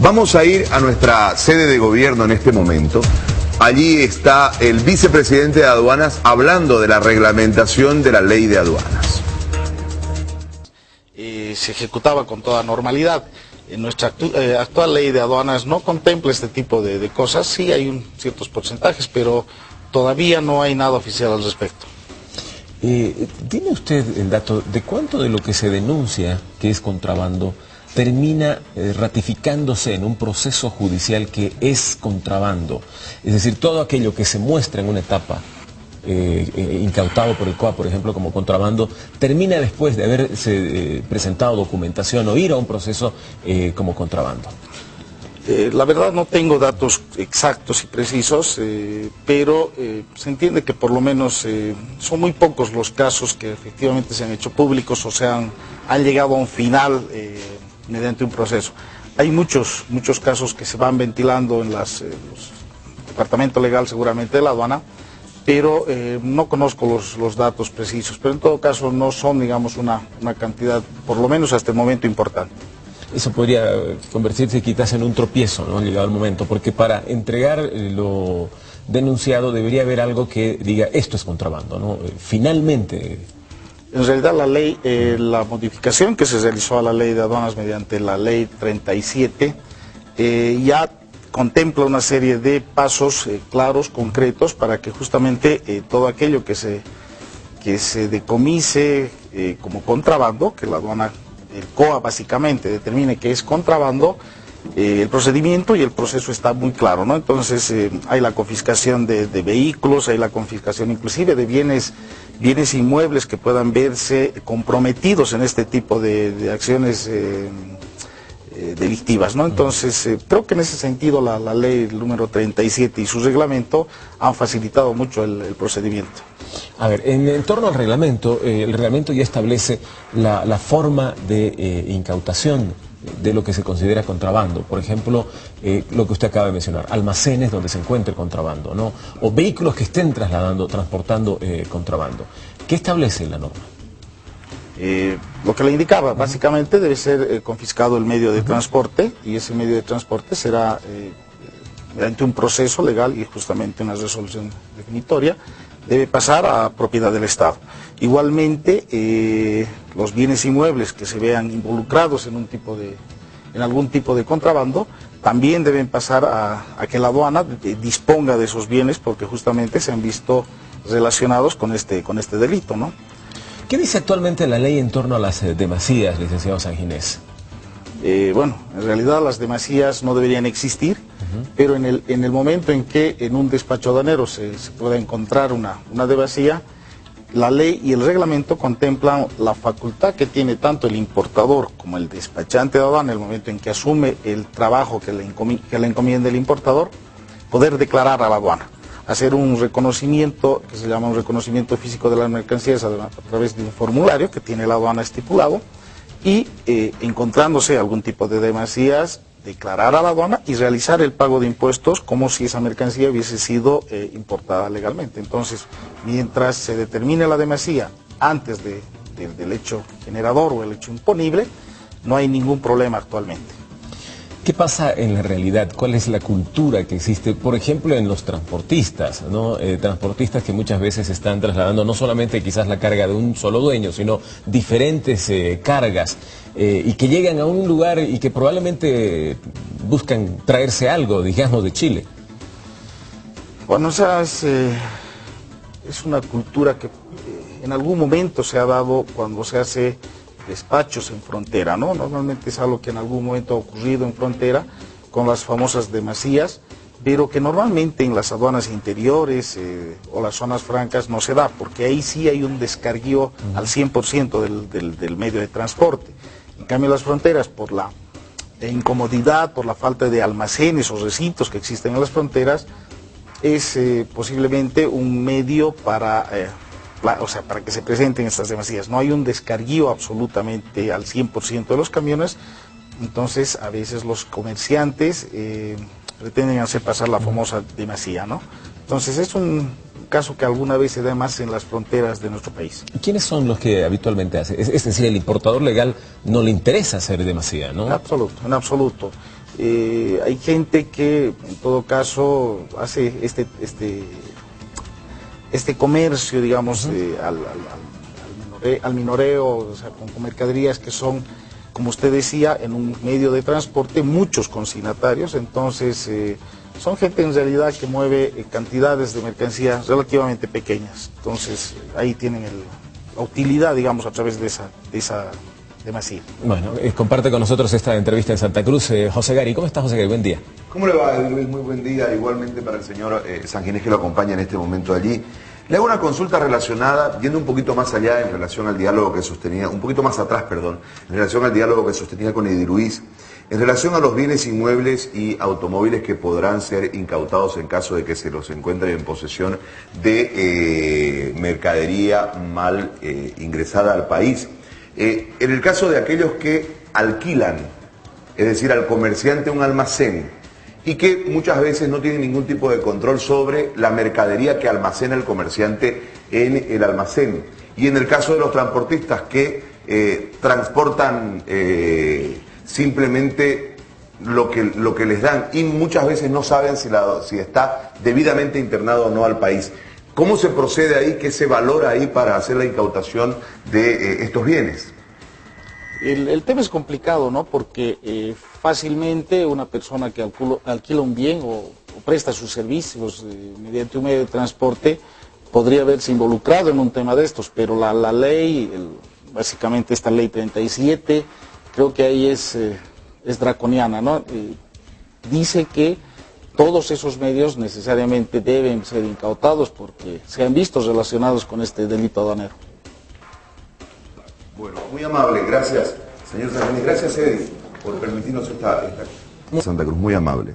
Vamos a ir a nuestra sede de gobierno en este momento. Allí está el vicepresidente de aduanas hablando de la reglamentación de la ley de aduanas. Se ejecutaba con toda normalidad. En nuestra actual ley de aduanas no contempla este tipo de cosas. Sí hay ciertos porcentajes, pero todavía no hay nada oficial al respecto. ¿Tiene usted el dato de cuánto de lo que se denuncia que es contrabando termina ratificándose en un proceso judicial que es contrabando? Es decir, todo aquello que se muestra en una etapa incautado por el COA, por ejemplo, como contrabando, termina después de haberse presentado documentación o ir a un proceso como contrabando. La verdad no tengo datos exactos y precisos, pero se entiende que por lo menos son muy pocos los casos que efectivamente se han hecho públicos o han llegado a un final mediante un proceso. Hay muchos casos que se van ventilando en los departamento legal seguramente de la aduana, pero no conozco los datos precisos, pero en todo caso no son, digamos, una cantidad, por lo menos hasta el momento, importante. Eso podría convertirse quizás en un tropiezo, ¿no? Llegado el momento, porque para entregar lo denunciado debería haber algo que diga esto es contrabando, ¿no? Finalmente. En realidad la ley, la modificación que se realizó a la ley de aduanas mediante la ley 37, ya contempla una serie de pasos claros, concretos, para que justamente todo aquello que se decomise como contrabando, que la aduana, el COA básicamente determine que es contrabando, el procedimiento y el proceso está muy claro, ¿no? Entonces hay la confiscación de vehículos, hay la confiscación inclusive de bienes inmuebles que puedan verse comprometidos en este tipo de acciones delictivas, ¿no? Entonces creo que en ese sentido la ley número 37 y su reglamento han facilitado mucho el procedimiento. A ver, en torno al reglamento, el reglamento ya establece la forma de incautación de lo que se considera contrabando. Por ejemplo, lo que usted acaba de mencionar, almacenes donde se encuentre contrabando, ¿no? O vehículos que estén transportando contrabando. ¿Qué establece la norma? Lo que le indicaba, básicamente debe ser confiscado el medio de transporte, y ese medio de transporte será mediante un proceso legal y justamente una resolución definitoria, debe pasar a propiedad del Estado. Igualmente, los bienes inmuebles que se vean involucrados en algún tipo de contrabando, también deben pasar a que la aduana disponga de esos bienes, porque justamente se han visto relacionados con este delito, ¿no? ¿Qué dice actualmente la ley en torno a las demasías, licenciado Sanginés? Bueno, en realidad las demasías no deberían existir, pero en el momento en que en un despacho aduanero se pueda encontrar una demasía, la ley y el reglamento contemplan la facultad que tiene tanto el importador como el despachante de aduana, en el momento en que asume el trabajo que le encomienda el importador, poder declarar a la aduana, hacer un reconocimiento que se llama un reconocimiento físico de las mercancías a través de un formulario que tiene la aduana estipulado, y encontrándose algún tipo de demasías, declarar a la aduana y realizar el pago de impuestos como si esa mercancía hubiese sido importada legalmente. Entonces, mientras se determine la demasía antes del hecho generador o el hecho imponible, no hay ningún problema actualmente. ¿Qué pasa en la realidad? ¿Cuál es la cultura que existe, por ejemplo, en los transportistas, ¿no? Transportistas que muchas veces están trasladando no solamente quizás la carga de un solo dueño, sino diferentes cargas, y que llegan a un lugar y que probablemente buscan traerse algo, digamos, de Chile? Bueno, o sea, es una cultura que en algún momento se ha dado cuando se hace despachos en frontera, ¿no? Normalmente es algo que en algún momento ha ocurrido en frontera con las famosas demasías, pero que normalmente en las aduanas interiores o las zonas francas no se da, porque ahí sí hay un descarguío al 100% del medio de transporte. En cambio, en las fronteras, por la incomodidad, por la falta de almacenes o recintos que existen en las fronteras, es posiblemente un medio para que se presenten estas demasías. No hay un descarguío absolutamente al 100% de los camiones, entonces a veces los comerciantes pretenden hacer pasar la famosa demasía, ¿no? Entonces es un caso que alguna vez se da más en las fronteras de nuestro país. ¿Y quiénes son los que habitualmente hacen? Es decir, el importador legal no le interesa hacer demasía, ¿no? En absoluto, en absoluto. Hay gente que en todo caso hace este comercio, digamos, al minoreo, o sea, con mercaderías que son, como usted decía, en un medio de transporte, muchos consignatarios. Entonces son gente en realidad que mueve cantidades de mercancías relativamente pequeñas. Entonces ahí tienen la utilidad, digamos, a través de esa demasía. Bueno, comparte con nosotros esta entrevista en Santa Cruz, José Gary. ¿Cómo estás, José Gary? Buen día. ¿Cómo le va, Luis? Muy buen día. Igualmente para el señor Sanguinés, que lo acompaña en este momento allí. Le hago una consulta relacionada, yendo un poquito más allá en relación al diálogo que sostenía, un poquito más atrás, perdón, en relación al diálogo que sostenía con Edi Luis, en relación a los bienes inmuebles y automóviles que podrán ser incautados en caso de que se los encuentren en posesión de mercadería mal ingresada al país. En el caso de aquellos que alquilan, es decir, al comerciante un almacén, y que muchas veces no tienen ningún tipo de control sobre la mercadería que almacena el comerciante en el almacén. Y en el caso de los transportistas que transportan simplemente lo que les dan y muchas veces no saben si está debidamente internado o no al país. ¿Cómo se procede ahí? ¿Qué se valora ahí para hacer la incautación de estos bienes? El tema es complicado, ¿no? Porque fácilmente una persona que alquila un bien o presta sus servicios mediante un medio de transporte podría verse involucrado en un tema de estos, pero la ley, básicamente esta ley 37, creo que ahí es draconiana, ¿no? Dice que todos esos medios necesariamente deben ser incautados porque se han visto relacionados con este delito aduanero. Bueno, muy amable, gracias, señor Sanguinés. Gracias, Edi, por permitirnos esta Santa Cruz, muy amable.